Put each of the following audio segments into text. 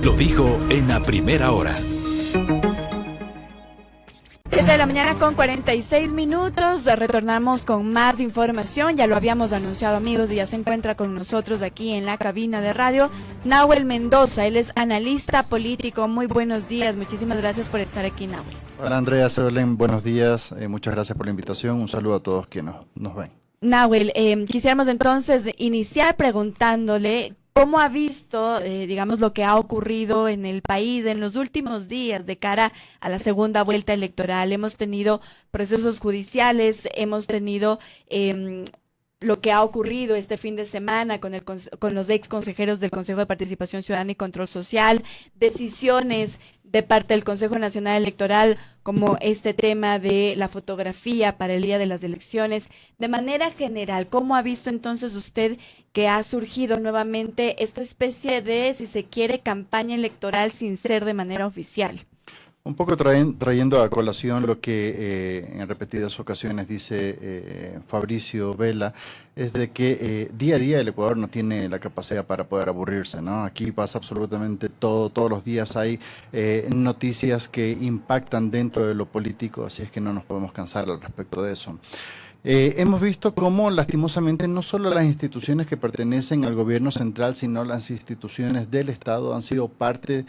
Lo dijo en la primera hora. 7 de la mañana con 46 minutos, retornamos con más información, ya lo habíamos anunciado, amigos, y ya se encuentra con nosotros aquí en la cabina de radio Nahuel Mendoza. Él es analista político. Muy buenos días, muchísimas gracias por estar aquí, Nahuel. Hola Andrea, Sebelén, buenos días, muchas gracias por la invitación, un saludo a todos quienes nos ven. Nahuel, quisiéramos entonces iniciar preguntándole ¿cómo ha visto, digamos, lo que ha ocurrido en el país en los últimos días de cara a la segunda vuelta electoral? Hemos tenido procesos judiciales, hemos tenido lo que ha ocurrido este fin de semana con los ex consejeros del Consejo de Participación Ciudadana y Control Social, decisiones de parte del Consejo Nacional Electoral, como este tema de la fotografía para el día de las elecciones. De manera general, ¿cómo ha visto entonces usted que ha surgido nuevamente esta especie de, si se quiere, campaña electoral sin ser de manera oficial? Un poco trayendo a colación lo que en repetidas ocasiones dice Fabricio Vela, es de que día a día el Ecuador no tiene la capacidad para poder aburrirse, ¿no? Aquí pasa absolutamente todo, todos los días hay noticias que impactan dentro de lo político, así es que no nos podemos cansar al respecto de eso. Hemos visto cómo lastimosamente no solo las instituciones que pertenecen al gobierno central, sino las instituciones del Estado han sido parte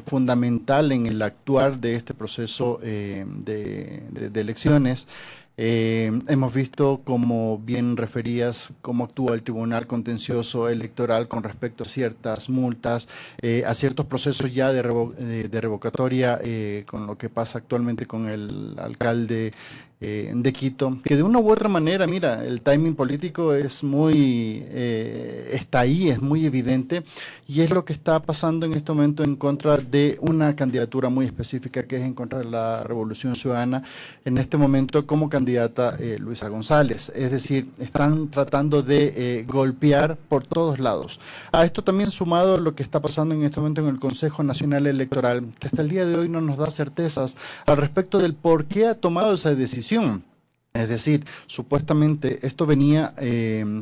fundamental en el actuar de este proceso de elecciones. Hemos visto, como bien referías, cómo actúa el Tribunal Contencioso Electoral con respecto a ciertas multas, a ciertos procesos ya de revocatoria, con lo que pasa actualmente con el alcalde de Quito, que de una u otra manera, mira, el timing político es muy, está ahí, es muy evidente, y es lo que está pasando en este momento en contra de una candidatura muy específica, que es en contra de la Revolución Ciudadana, en este momento como candidata Luisa González. Es decir, están tratando de golpear por todos lados. A esto también sumado lo que está pasando en este momento en el Consejo Nacional Electoral, que hasta el día de hoy no nos da certezas al respecto del por qué ha tomado esa decisión. Es decir, supuestamente esto venía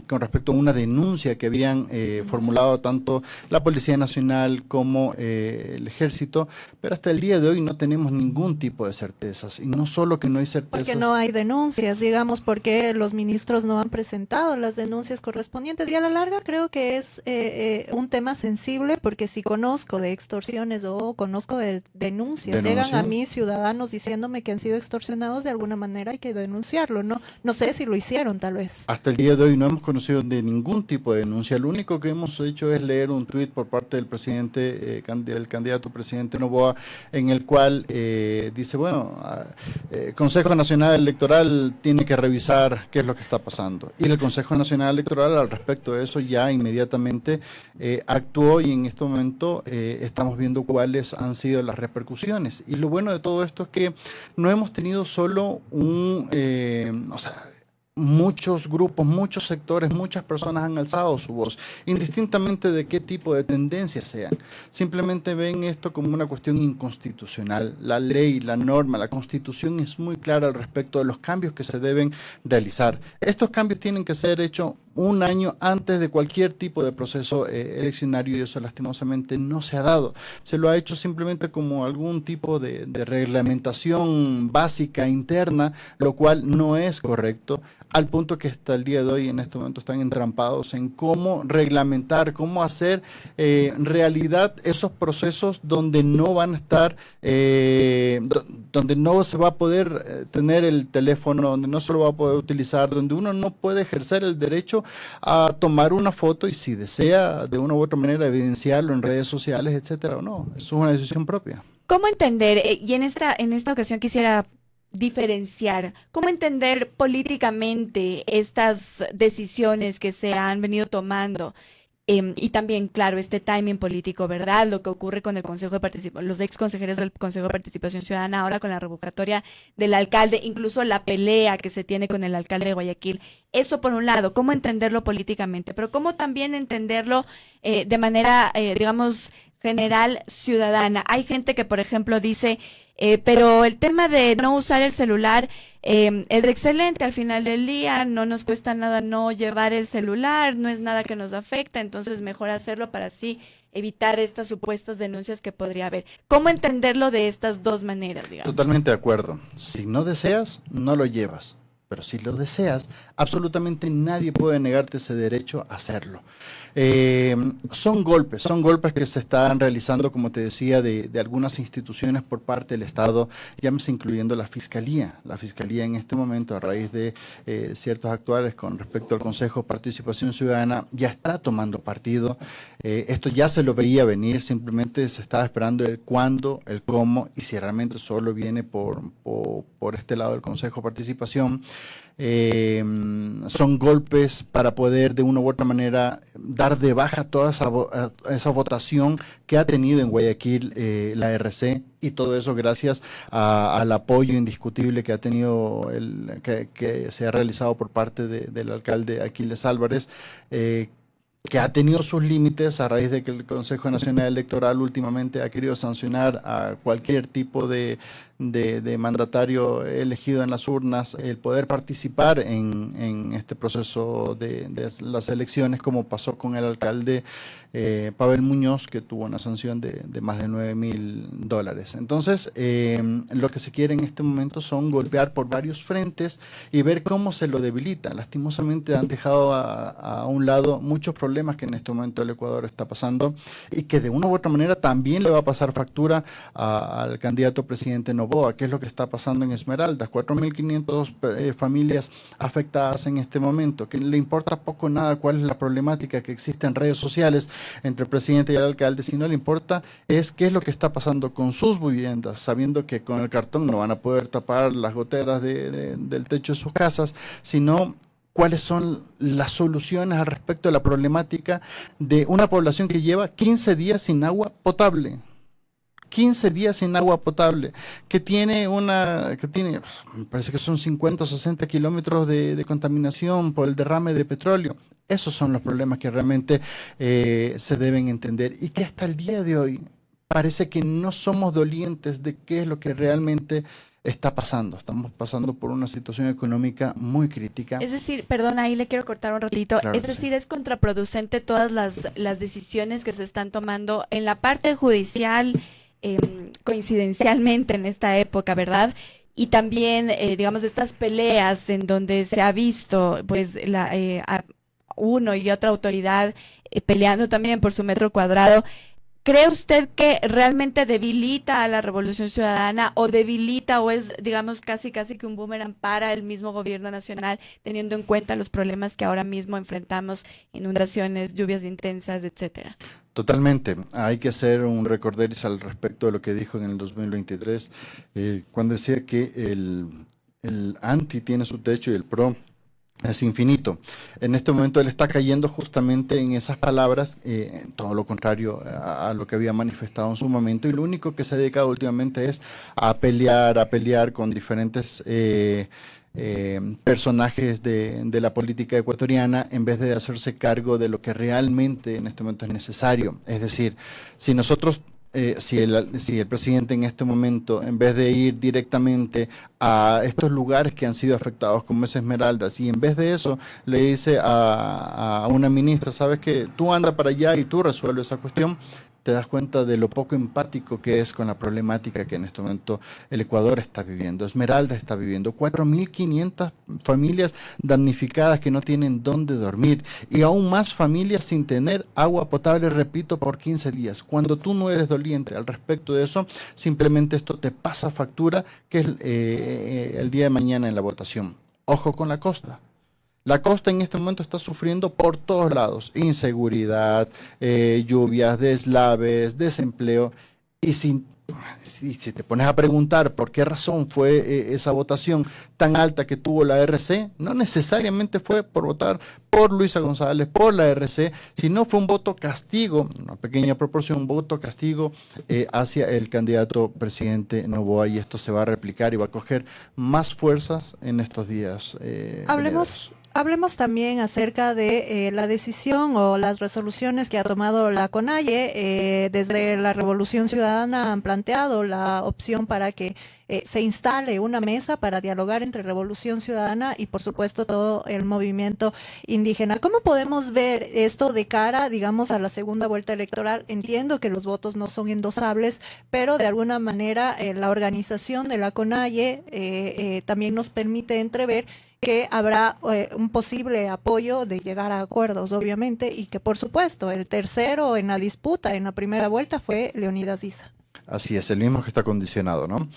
con respecto a una denuncia que habían formulado tanto la Policía Nacional como el Ejército, pero hasta el día de hoy no tenemos ningún tipo de certezas. Y no solo que no hay certezas. Porque no hay denuncias, digamos, porque los ministros no han presentado las denuncias correspondientes. Y a la larga creo que es un tema sensible, porque si conozco de extorsiones o conozco de denuncias, llegan a mí ciudadanos diciéndome que han sido extorsionados, de alguna manera hay que denunciar. No sé si lo hicieron, tal vez. Hasta el día de hoy no hemos conocido de ningún tipo de denuncia. Lo único que hemos hecho es leer un tuit por parte del presidente, del candidato presidente Noboa, en el cual dice, bueno, Consejo Nacional Electoral tiene que revisar qué es lo que está pasando. Y el Consejo Nacional Electoral al respecto de eso ya inmediatamente actuó, y en este momento estamos viendo cuáles han sido las repercusiones. Y lo bueno de todo esto es que no hemos tenido solo muchos grupos, muchos sectores, muchas personas han alzado su voz, indistintamente de qué tipo de tendencias sean. Simplemente ven esto como una cuestión inconstitucional. La ley, la norma, la Constitución es muy clara al respecto de los cambios que se deben realizar. Estos cambios tienen que ser hechos un año antes de cualquier tipo de proceso eleccionario, y eso lastimosamente no se ha dado. Se lo ha hecho simplemente como algún tipo de reglamentación básica interna, lo cual no es correcto, al punto que hasta el día de hoy en este momento están entrampados en cómo reglamentar, cómo hacer realidad esos procesos donde no van a estar, donde no se va a poder tener el teléfono, donde no se lo va a poder utilizar, donde uno no puede ejercer el derecho a tomar una foto y, si desea de una u otra manera, evidenciarlo en redes sociales, etcétera, o no. Eso es una decisión propia. ¿Cómo entender, y en esta ocasión quisiera diferenciar, cómo entender políticamente estas decisiones que se han venido tomando? Y también, claro, este timing político, ¿verdad? Lo que ocurre con el Consejo de Participación, los ex consejeros del Consejo de Participación Ciudadana, ahora con la revocatoria del alcalde, incluso la pelea que se tiene con el alcalde de Guayaquil. Eso por un lado, cómo entenderlo políticamente, pero cómo también entenderlo de manera, digamos, general, ciudadana. Hay gente que, por ejemplo, dice, pero el tema de no usar el celular es excelente al final del día, no nos cuesta nada no llevar el celular, no es nada que nos afecta, entonces mejor hacerlo para así evitar estas supuestas denuncias que podría haber. ¿Cómo entenderlo de estas dos maneras, digamos? Totalmente de acuerdo. Si no deseas, no lo llevas. Pero si lo deseas, absolutamente nadie puede negarte ese derecho a hacerlo. Son golpes que se están realizando, como te decía, de algunas instituciones por parte del Estado, llámese incluyendo la Fiscalía. La Fiscalía en este momento, a raíz de ciertos actuales con respecto al Consejo de Participación Ciudadana, ya está tomando partido. Esto ya se lo veía venir, simplemente se estaba esperando el cuándo, el cómo, y si realmente solo viene por este lado del Consejo de Participación. Son golpes para poder de una u otra manera dar de baja toda esa votación que ha tenido en Guayaquil la RC, y todo eso gracias al apoyo indiscutible que ha tenido, que se ha realizado por parte del alcalde Aquiles Álvarez, que ha tenido sus límites a raíz de que el Consejo Nacional Electoral últimamente ha querido sancionar a cualquier tipo de mandatario elegido en las urnas el poder participar en este proceso de las elecciones, como pasó con el alcalde Pavel Muñoz, que tuvo una sanción de más de $9,000. Entonces, lo que se quiere en este momento son golpear por varios frentes y ver cómo se lo debilita. Lastimosamente han dejado a un lado muchos problemas que en este momento el Ecuador está pasando, y que de una u otra manera también le va a pasar factura al candidato presidente Noboa. ¿Qué es lo que está pasando en Esmeraldas? 4.500 familias afectadas en este momento, que le importa poco nada cuál es la problemática que existe en redes sociales entre el presidente y el alcalde, si no le importa es qué es lo que está pasando con sus viviendas, sabiendo que con el cartón no van a poder tapar las goteras del techo de sus casas, sino cuáles son las soluciones al respecto de la problemática de una población que lleva 15 días sin agua potable. 15 días sin agua potable, que tiene, me parece que son 50 o 60 kilómetros de contaminación por el derrame de petróleo. Esos son los problemas que realmente se deben entender, y que hasta el día de hoy parece que no somos dolientes de qué es lo que realmente está pasando. Estamos pasando por una situación económica muy crítica. Es decir, perdón, ahí le quiero cortar un ratito. Claro, es decir, es contraproducente todas las decisiones que se están tomando en la parte judicial, coincidencialmente en esta época, ¿verdad? Y también, digamos, estas peleas en donde se ha visto, pues, uno y otra autoridad peleando también por su metro cuadrado. ¿Cree usted que realmente debilita a la Revolución Ciudadana, o debilita, o es, digamos, casi que un boomerang para el mismo gobierno nacional, teniendo en cuenta los problemas que ahora mismo enfrentamos, inundaciones, lluvias intensas, etcétera? Totalmente. Hay que hacer un recorderis al respecto de lo que dijo en el 2023, cuando decía que el anti tiene su techo y el pro es infinito. En este momento él está cayendo justamente en esas palabras, todo lo contrario a lo que había manifestado en su momento, y lo único que se ha dedicado últimamente es a pelear con diferentes personajes de la política ecuatoriana, en vez de hacerse cargo de lo que realmente en este momento es necesario. Es decir, si nosotros si el presidente en este momento, en vez de ir directamente a estos lugares que han sido afectados como es Esmeraldas, y en vez de eso le dice a una ministra, sabes que tú anda para allá y tú resuelves esa cuestión, te das cuenta de lo poco empático que es con la problemática que en este momento el Ecuador está viviendo, Esmeraldas está viviendo, 4.500 familias damnificadas que no tienen dónde dormir, y aún más familias sin tener agua potable, repito, por 15 días. Cuando tú no eres doliente al respecto de eso, simplemente esto te pasa factura, que es el día de mañana en la votación. Ojo con la costa. La costa en este momento está sufriendo por todos lados, inseguridad, lluvias, deslaves, desempleo, y si te pones a preguntar por qué razón fue esa votación tan alta que tuvo la RC, no necesariamente fue por votar por Luisa González, por la RC, sino fue un voto castigo, una pequeña proporción, un voto castigo hacia el candidato presidente Noboa, y esto se va a replicar y va a coger más fuerzas en estos días. Hablemos también acerca de la decisión o las resoluciones que ha tomado la CONAIE. Desde la Revolución Ciudadana han planteado planteado la opción para que se instale una mesa para dialogar entre Revolución Ciudadana y, por supuesto, todo el movimiento indígena. ¿Cómo podemos ver esto de cara, digamos, a la segunda vuelta electoral? Entiendo que los votos no son endosables, pero de alguna manera la organización de la CONAIE también nos permite entrever que habrá un posible apoyo de llegar a acuerdos, obviamente, y que, por supuesto, el tercero en la disputa en la primera vuelta fue Leonidas Issa. Así es, el mismo que está condicionado, ¿no?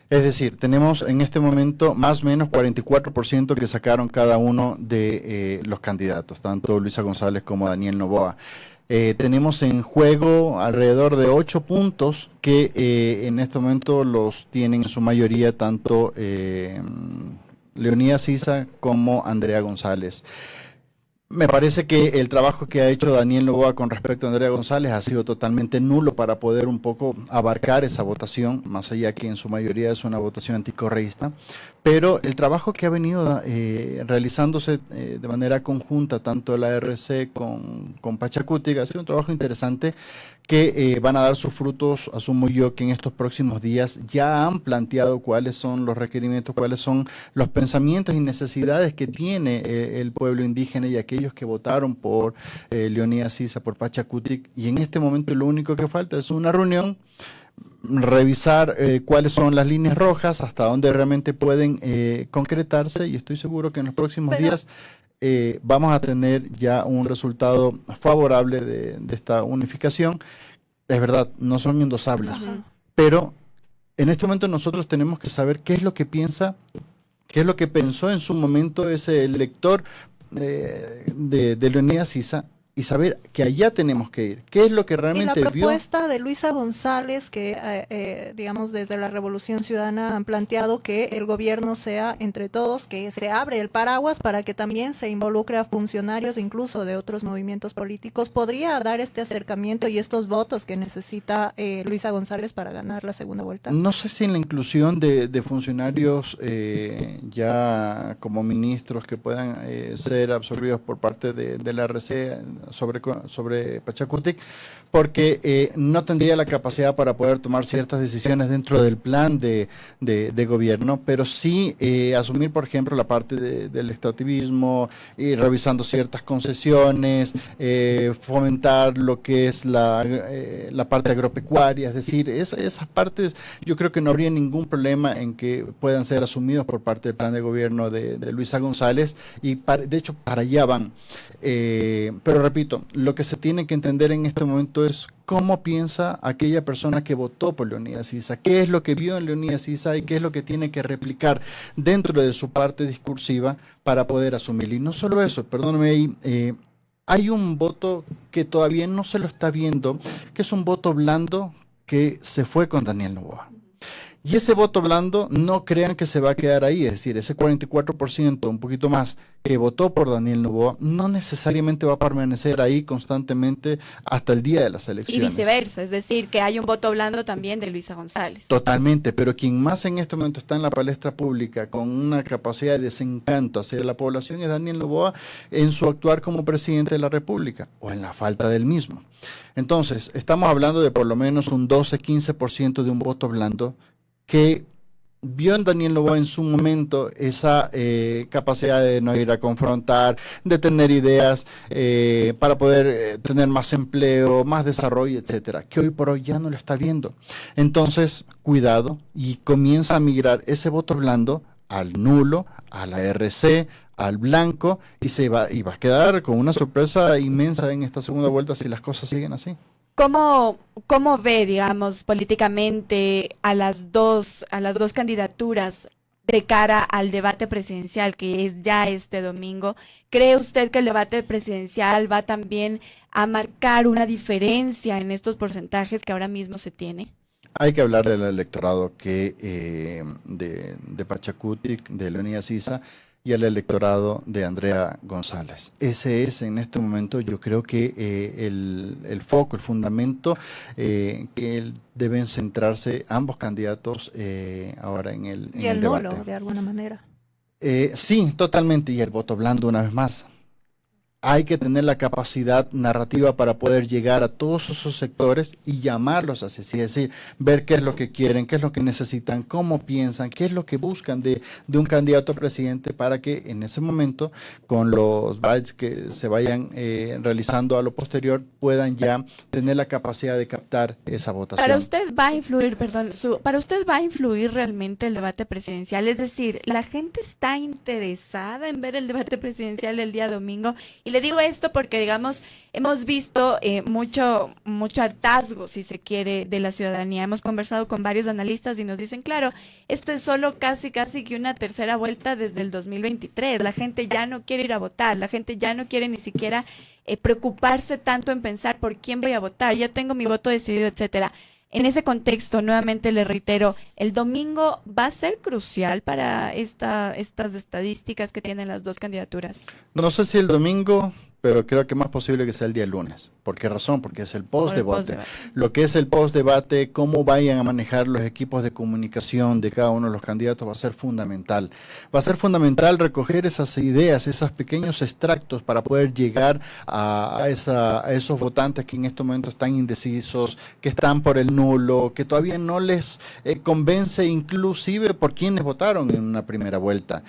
Es decir, tenemos en este momento más o menos 44% que sacaron cada uno de los candidatos, tanto Luisa González como Daniel Noboa. Tenemos en juego alrededor de 8 puntos que en este momento los tienen en su mayoría tanto Leonidas Issa como Andrea González. Me parece que el trabajo que ha hecho Daniel Noboa con respecto a Andrea González ha sido totalmente nulo para poder un poco abarcar esa votación, más allá que en su mayoría es una votación anticorreísta, pero el trabajo que ha venido realizándose de manera conjunta, tanto la RC con Pachacutic, ha sido un trabajo interesante que van a dar sus frutos, asumo yo, que en estos próximos días ya han planteado cuáles son los requerimientos, cuáles son los pensamientos y necesidades que tiene el pueblo indígena y aquellos que votaron por Leonidas Issa, por Pachacutic, y en este momento lo único que falta es una reunión, revisar cuáles son las líneas rojas, hasta dónde realmente pueden concretarse, y estoy seguro que en los próximos días vamos a tener ya un resultado favorable de esta unificación. Es verdad, no son endosables, pero en este momento nosotros tenemos que saber qué es lo que piensa, qué es lo que pensó en su momento ese elector de Leonidas Issa, y saber que allá tenemos que ir. ¿Qué es lo que realmente vio? Y la vio? propuesta de Luisa González, que digamos desde la Revolución Ciudadana han planteado que el gobierno sea entre todos, que se abre el paraguas para que también se involucre a funcionarios incluso de otros movimientos políticos, ¿podría dar este acercamiento y estos votos que necesita Luisa González para ganar la segunda vuelta? No sé si en la inclusión de funcionarios ya como ministros que puedan ser absorbidos por parte de la RC sobre Pachacutic, porque no tendría la capacidad para poder tomar ciertas decisiones dentro del plan de gobierno, pero sí asumir, por ejemplo, la parte del extractivismo, y revisando ciertas concesiones, fomentar lo que es la parte agropecuaria, es decir, esas partes yo creo que no habría ningún problema en que puedan ser asumidos por parte del plan de gobierno de Luisa González, y de hecho para allá van. Pero repito, lo que se tiene que entender en este momento es cómo piensa aquella persona que votó por Leonidas Issa, qué es lo que vio en Leonidas Issa y qué es lo que tiene que replicar dentro de su parte discursiva para poder asumir. Y no solo eso, perdóname ahí, hay un voto que todavía no se lo está viendo, que es un voto blando que se fue con Daniel Noboa. Y ese voto blando no crean que se va a quedar ahí, es decir, ese 44%, un poquito más, que votó por Daniel Noboa, no necesariamente va a permanecer ahí constantemente hasta el día de las elecciones. Y viceversa, es decir, que hay un voto blando también de Luisa González. Totalmente, pero quien más en este momento está en la palestra pública con una capacidad de desencanto hacia la población es Daniel Noboa en su actuar como presidente de la República, o en la falta del mismo. Entonces, estamos hablando de por lo menos un 12-15% de un voto blando que vio en Daniel Noboa en su momento esa capacidad de no ir a confrontar, de tener ideas para poder tener más empleo, más desarrollo, etcétera, que hoy por hoy ya no lo está viendo. Entonces, cuidado, y comienza a migrar ese voto blando al nulo, a la RC, al blanco, y va a quedar con una sorpresa inmensa en esta segunda vuelta si las cosas siguen así. ¿Cómo ve, digamos, políticamente a las dos candidaturas de cara al debate presidencial que es ya este domingo? ¿Cree usted que el debate presidencial va también a marcar una diferencia en estos porcentajes que ahora mismo se tiene? Hay que hablar del electorado que de Pachacutic, de Leonidas Issa, y el electorado de Andrea González. Ese es en este momento, yo creo que el foco, el fundamento que deben centrarse ambos candidatos ahora en el debate. Y el nulo, de alguna manera. Sí, totalmente, y el voto blando una vez más. hay que tener la capacidad narrativa para poder llegar a todos esos sectores y llamarlos así, es decir, ver qué es lo que quieren, qué es lo que necesitan, cómo piensan, qué es lo que buscan de un candidato a presidente para que en ese momento, con los bytes que se vayan realizando a lo posterior, puedan ya tener la capacidad de captar esa votación. Para usted va a influir, para usted va a influir realmente el debate presidencial, es decir, la gente está interesada en ver el debate presidencial el día domingo. Y le digo esto porque, digamos, hemos visto mucho hartazgo, si se quiere, de la ciudadanía. Hemos conversado con varios analistas y nos dicen, claro, esto es solo casi que una tercera vuelta desde el 2023. La gente ya no quiere ir a votar, la gente ya no quiere ni siquiera preocuparse tanto en pensar por quién voy a votar, ya tengo mi voto decidido, etcétera. En ese contexto, nuevamente le reitero, el domingo va a ser crucial para estas estadísticas que tienen las dos candidaturas. No sé si el domingo, pero creo que es más posible que sea el día lunes. ¿Por qué razón? Porque es el post-debate. Lo que es el post-debate, cómo vayan a manejar los equipos de comunicación de cada uno de los candidatos va a ser fundamental. Va a ser fundamental recoger esas ideas, esos pequeños extractos para poder llegar a esos votantes que en este momento están indecisos, que están por el nulo, que todavía no les convence inclusive por quienes votaron en una primera vuelta.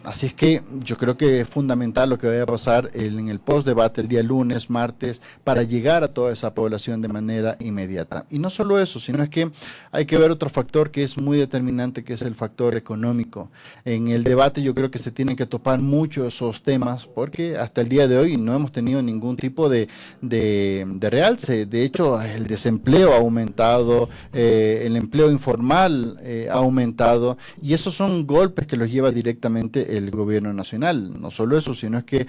Así es que yo creo que es fundamental lo que vaya a pasar en el post-debate el día lunes, martes, para llegar a toda esa población de manera inmediata. Y no solo eso, sino es que hay que ver otro factor que es muy determinante, que es el factor económico. En el debate yo creo que se tienen que topar mucho esos temas, porque hasta el día de hoy no hemos tenido ningún tipo de realce. De hecho, el desempleo ha aumentado, el empleo informal ha aumentado, y esos son golpes que los lleva directamente el gobierno nacional. No solo eso, sino es que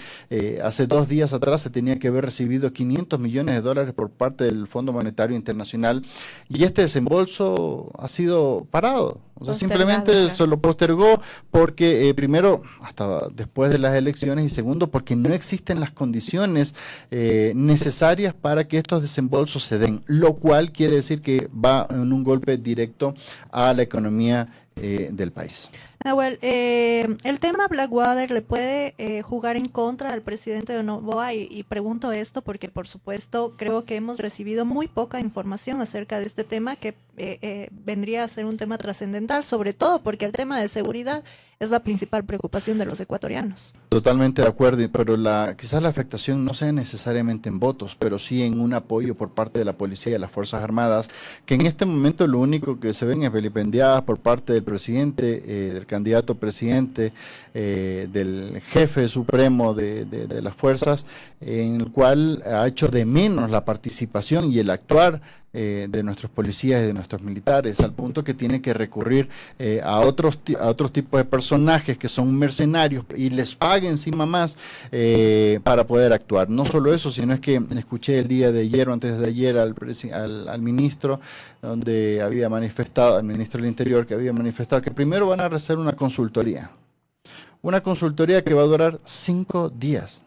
hace 2 días atrás se tenía que haber recibido 500 millones de dólares por parte del Fondo Monetario Internacional, y este desembolso ha sido parado. O sea, simplemente se lo postergó porque primero, hasta después de las elecciones, y segundo, porque no existen las condiciones necesarias para que estos desembolsos se den, lo cual quiere decir que va en un golpe directo a la economía del país. Nahuel, el tema Blackwater le puede jugar en contra al presidente de Noboa, y pregunto esto porque, por supuesto, creo que hemos recibido muy poca información acerca de este tema, que vendría a ser un tema trascendental, sobre todo porque el tema de seguridad es la principal preocupación de los ecuatorianos. Totalmente de acuerdo, pero quizás la afectación no sea necesariamente en votos, pero sí en un apoyo por parte de la policía y de las Fuerzas Armadas, que en este momento lo único que se ven es vilipendiadas por parte del presidente, del candidato presidente, del jefe supremo de las fuerzas, en el cual ha hecho de menos la participación y el actuar de nuestros policías y de nuestros militares, al punto que tiene que recurrir a otros tipos de personajes que son mercenarios y les pague encima más para poder actuar. No solo eso, sino es que escuché el día de ayer o antes de ayer al ministro, donde había manifestado, al ministro del Interior, que había manifestado que primero van a hacer una consultoría que va a durar 5 días,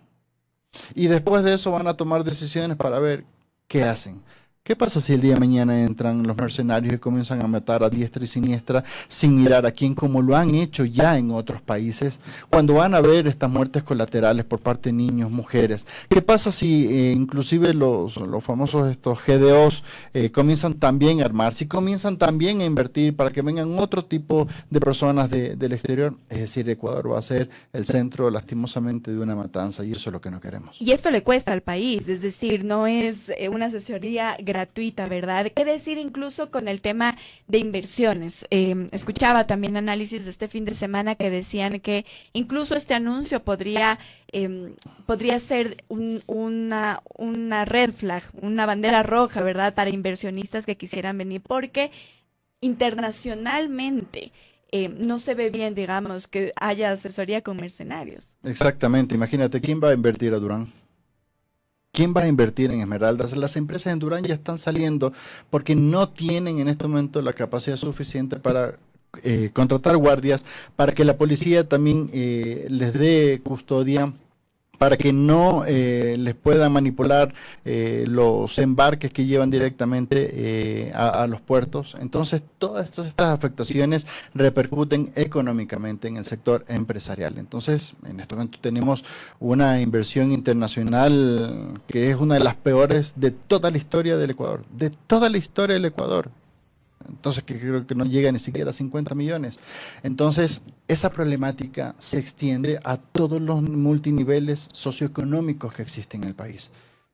y después de eso van a tomar decisiones para ver qué hacen. ¿Qué pasa si el día de mañana entran los mercenarios y comienzan a matar a diestra y siniestra sin mirar a quién, como lo han hecho ya en otros países? Cuando van a ver estas muertes colaterales por parte de niños, mujeres. ¿Qué pasa si inclusive los famosos estos GDOs comienzan también a armarse y comienzan también a invertir para que vengan otro tipo de personas del exterior? Es decir, Ecuador va a ser el centro, lastimosamente, de una matanza, y eso es lo que no queremos. Y esto le cuesta al país, es decir, no es una asesoría gratuita, ¿verdad? ¿Qué decir incluso con el tema de inversiones? Escuchaba también análisis de este fin de semana que decían que incluso este anuncio podría ser una red flag, una bandera roja, ¿verdad? Para inversionistas que quisieran venir, porque internacionalmente no se ve bien, digamos, que haya asesoría con mercenarios. Exactamente. Imagínate, ¿quién va a invertir a Durán? ¿Quién va a invertir en Esmeraldas? Las empresas en Durán ya están saliendo porque no tienen en este momento la capacidad suficiente para contratar guardias, para que la policía también les dé custodia para que no les puedan manipular los embarques que llevan directamente a los puertos. Entonces, todas estas afectaciones repercuten económicamente en el sector empresarial. Entonces, en este momento tenemos una inversión internacional que es una de las peores de toda la historia del Ecuador, de toda la historia del Ecuador. Entonces, que creo que no llega ni siquiera a 50 millones. Entonces, esa problemática se extiende a todos los multiniveles socioeconómicos que existen en el país.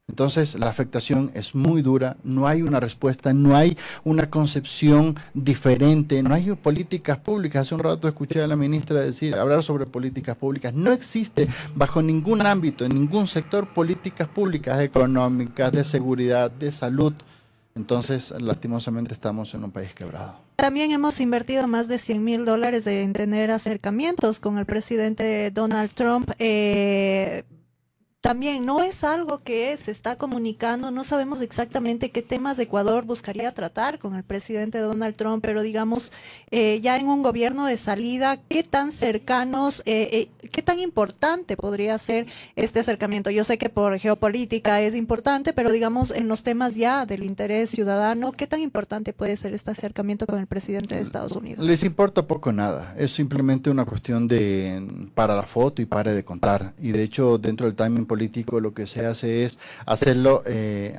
Entonces, la afectación es muy dura, no hay una respuesta, no hay una concepción diferente, no hay políticas públicas. Hace un rato escuché a la ministra hablar sobre políticas públicas. No existe bajo ningún ámbito, en ningún sector, políticas públicas económicas, de seguridad, de salud. Entonces, lastimosamente estamos en un país quebrado. También hemos invertido más de $100,000 en tener acercamientos con el presidente Donald Trump. También no es algo que se está comunicando, no sabemos exactamente qué temas Ecuador buscaría tratar con el presidente Donald Trump, pero digamos, ya en un gobierno de salida, ¿qué tan cercanos, qué tan importante podría ser este acercamiento? Yo sé que por geopolítica es importante, pero digamos, en los temas ya del interés ciudadano, ¿qué tan importante puede ser este acercamiento con el presidente de Estados Unidos? Les importa poco nada, es simplemente una cuestión de para la foto y pare de contar, y de hecho dentro del timing político lo que se hace es hacerlo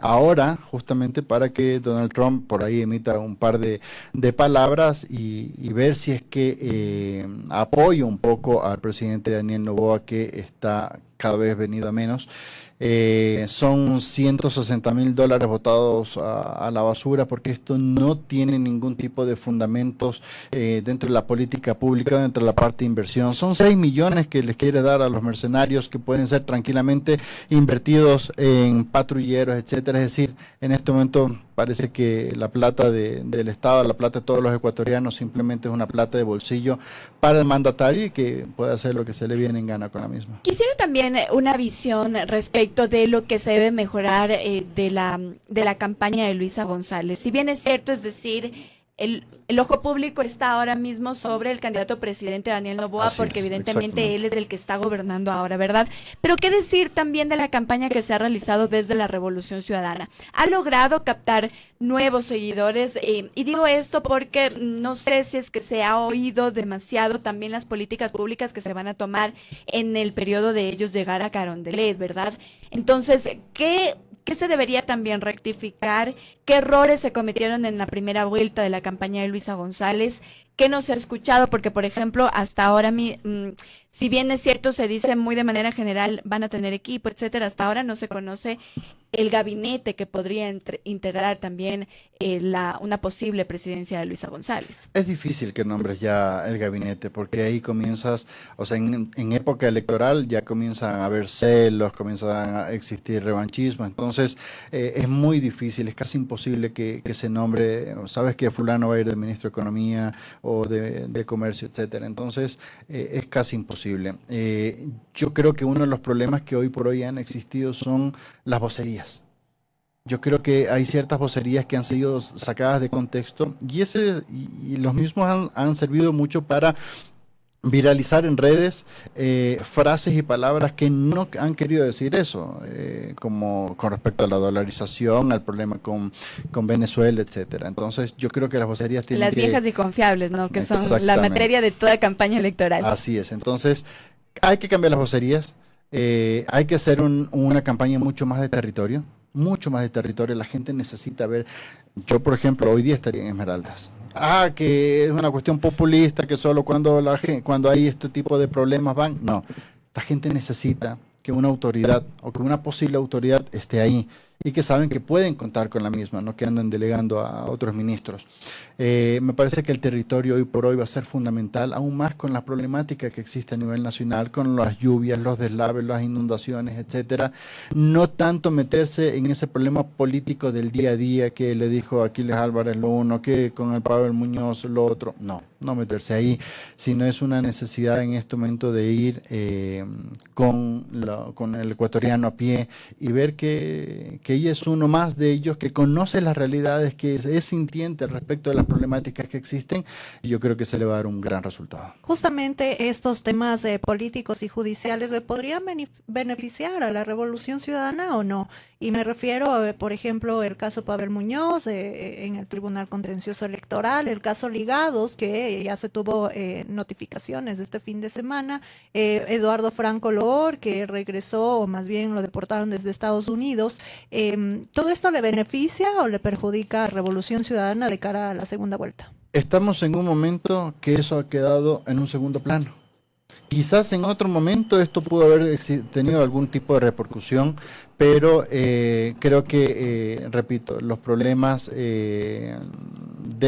ahora justamente para que Donald Trump por ahí emita un par de palabras y ver si es que apoya un poco al presidente Daniel Noboa, que está cada vez venido a menos. Son $160,000 botados a la basura, porque esto no tiene ningún tipo de fundamentos dentro de la política pública, dentro de la parte de inversión. Son 6 millones que les quiere dar a los mercenarios, que pueden ser tranquilamente invertidos en patrulleros, etcétera. Es decir, en este momento parece que la plata del Estado, la plata de todos los ecuatorianos, simplemente es una plata de bolsillo para el mandatario, y que puede hacer lo que se le viene en gana con la misma. Quisiera también una visión respecto de lo que se debe mejorar de la campaña de Luisa González. Si bien es cierto, es decir, el ojo público está ahora mismo sobre el candidato presidente Daniel Noboa, porque evidentemente él es el que está gobernando ahora, ¿verdad? Pero qué decir también de la campaña que se ha realizado desde la Revolución Ciudadana. Ha logrado captar nuevos seguidores, y digo esto porque no sé si es que se ha oído demasiado también las políticas públicas que se van a tomar en el periodo de ellos llegar a Carondelet, ¿verdad? Entonces, ¿qué se debería también rectificar? ¿Qué errores se cometieron en la primera vuelta de la campaña de Luisa González? ¿Qué no se ha escuchado? Porque, por ejemplo, hasta ahora, si bien es cierto, se dice muy de manera general, van a tener equipo, etcétera, hasta ahora no se conoce el gabinete que podría integrar también una posible presidencia de Luisa González. Es difícil que nombres ya el gabinete, porque ahí comienzas, o sea, en época electoral ya comienzan a haber celos, comienzan a existir revanchismo. Entonces es muy difícil, es casi imposible que se nombre, sabes que fulano va a ir de ministro de Economía o de Comercio, etcétera. Entonces es casi imposible. Yo creo que uno de los problemas que hoy por hoy han existido son las vocerías. Yo creo que hay ciertas vocerías que han sido sacadas de contexto, y los mismos han servido mucho para viralizar en redes frases y palabras que no han querido decir eso, como con respecto a la dolarización, al problema con Venezuela, etcétera. Entonces yo creo que las vocerías tienen las viejas y confiables, ¿no? Que son la materia de toda campaña electoral. Así es. Entonces hay que cambiar las vocerías, hay que hacer una campaña mucho más de territorio. Mucho más de territorio. La gente necesita ver. Yo, por ejemplo, hoy día estaría en Esmeraldas. Que es una cuestión populista, que solo cuando hay este tipo de problemas van. No, la gente necesita que una autoridad o que una posible autoridad esté ahí, y que saben que pueden contar con la misma, no que andan delegando a otros ministros. Me parece que el territorio hoy por hoy va a ser fundamental, aún más con la problemática que existe a nivel nacional, con las lluvias, los deslaves, las inundaciones, etcétera. No tanto meterse en ese problema político del día a día que le dijo Aquiles Álvarez lo uno, que con el Pavel Muñoz lo otro. No meterse ahí, sino es una necesidad en este momento de ir con el ecuatoriano a pie y ver qué que ella es uno más de ellos, que conoce las realidades, que es sintiente respecto de las problemáticas que existen, y yo creo que se le va a dar un gran resultado. Justamente estos temas políticos y judiciales le podrían beneficiar a la Revolución Ciudadana o no. Y me refiero a, por ejemplo, el caso Pavel Muñoz en el Tribunal Contencioso Electoral, el caso Ligados, que ya se tuvo notificaciones este fin de semana, Eduardo Franco Loor, que regresó, o más bien lo deportaron desde Estados Unidos. ¿Todo esto le beneficia o le perjudica a Revolución Ciudadana de cara a la segunda vuelta? Estamos en un momento que eso ha quedado en un segundo plano. Quizás en otro momento esto pudo haber tenido algún tipo de repercusión, pero creo que, repito, los problemas de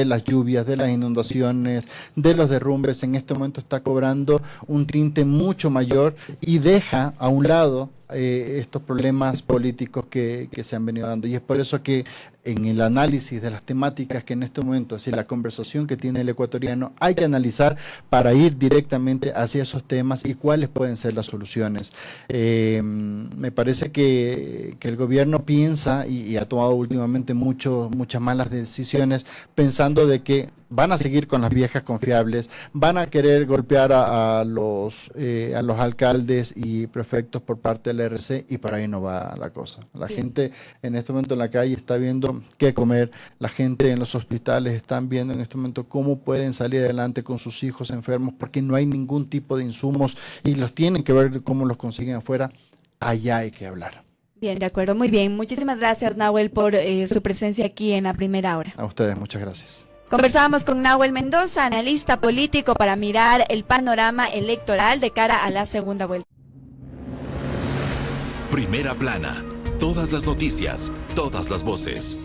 las lluvias, de las inundaciones, de los derrumbes, en este momento está cobrando un tinte mucho mayor y deja a un lado estos problemas políticos que se han venido dando. Y es por eso que en el análisis de las temáticas que en este momento, así la conversación que tiene el ecuatoriano, hay que analizar para ir directamente hacia esos temas y cuáles pueden ser las soluciones. Me parece que el gobierno piensa y ha tomado últimamente muchas malas decisiones pensando de que van a seguir con las viejas confiables, van a querer golpear a los alcaldes y prefectos por parte del RC, y por ahí no va la cosa. La gente en este momento en la calle está viendo qué comer, la gente en los hospitales están viendo en este momento cómo pueden salir adelante con sus hijos enfermos, porque no hay ningún tipo de insumos y los tienen que ver cómo los consiguen afuera. Allá hay que hablar. Bien, de acuerdo, muy bien. Muchísimas gracias, Nahuel, por su presencia aquí en La Primera Hora. A ustedes, muchas gracias. Conversábamos con Nahuel Mendoza, analista político, para mirar el panorama electoral de cara a la segunda vuelta. Primera plana. Todas las noticias, todas las voces.